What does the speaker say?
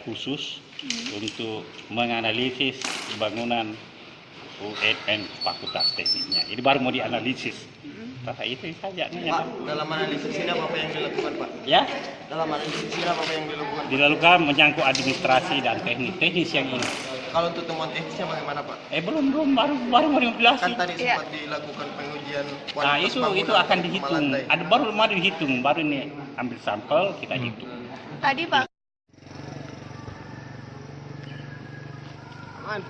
khusus untuk menganalisis bangunan UNN Fakultas Tekniknya. Ini baru mau dianalisis. Itu saja. Pak, dalam analisis ini apa yang dilakukan, Pak? Ya? Dalam analisis ini apa yang dilakukan? Dilakukan menyangkut administrasi dan teknis yang ini. Kalau untuk temuan teknisnya bagaimana, Pak? Belum, baru mau dianalisis. Kan tadi sempat dilakukan pengujian kualitas bangunan. Itu akan dihitung. Baru mau dihitung, baru ini ambil sampel kita hitung. Tadi Pak. Aman.